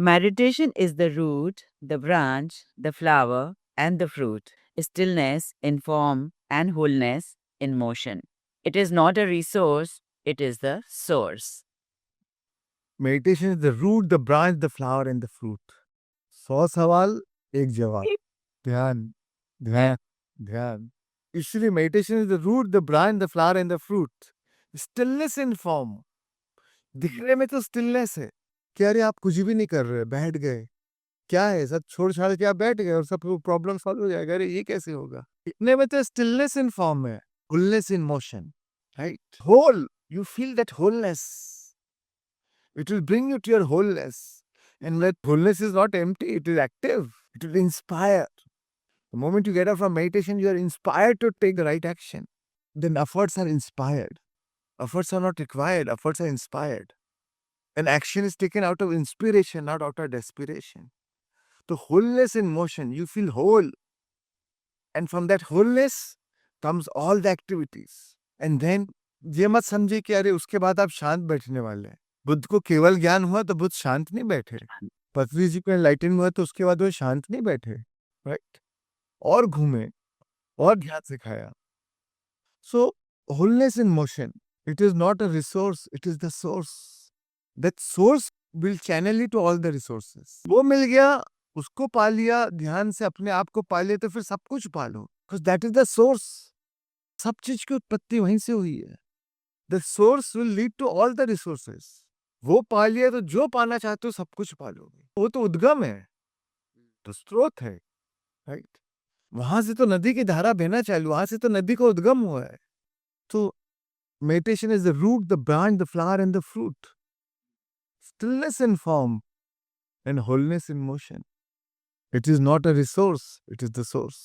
Meditation is the root, the branch, the flower, and the fruit. Stillness in form and wholeness in motion. It is not a resource, it is the source. Meditation is the root, the branch, the flower and the fruit. 100 सवाल एक जवाब. ध्यान, ध्यान, ध्यान. Usually meditation is the root, the branch, the flower and the fruit. Stillness in form. दिखने में तो stillness है कि अरे आप कुछ भी नहीं कर रहे, बैठ गए. क्या है, सब छोड़ छाड़ के आप बैठ गए और सब प्रॉब्लम सॉल्व हो जाएगा. अरे ये कैसे होगा? दिखने में तो stillness in form है, wholeness in motion, right? Whole, you feel that wholeness. It will bring you to your wholeness. And that wholeness is not empty, it is active. It will inspire. The moment you get up from meditation, you are inspired to take the right action. Then efforts are inspired. Efforts are not required, efforts are inspired. And action is taken out of inspiration, not out of desperation. The wholeness in motion, you feel whole. And from that wholeness comes all the activities. And then, ये मत समझे कि अरे उसके बाद आप शांत बैठने वाले हैं. बुद्ध को केवल ज्ञान हुआ तो बुद्ध शांत नहीं बैठे. पृथ्वी जी को एनलाइटन हुआ तो उसके बाद वो शांत नहीं बैठे, राइट? और घूमे और ध्यान सिखाया. सो wholeness in motion, it is not a resource, it is the source. That source will channel you to all the resources. वो मिल गया, उसको पा लिया, ध्यान से अपने आप को पा लिया तो फिर सब कुछ पा लो. Because that is the source. सब चीज की उत्पत्ति वहीं से हुई है. The source will lead to all the resources. वो पा लिया तो जो पाना चाहते हो सब कुछ पा लोगे. वो तो उद्गम है, तो स्रोत है, राइट? वहां से तो नदी की धारा बहना चालू, वहां से तो नदी का उद्गम हुआ है. तो meditation is the root, the branch, the flower and the fruit. Stillness in form and wholeness in motion. It is not a resource, it is the source.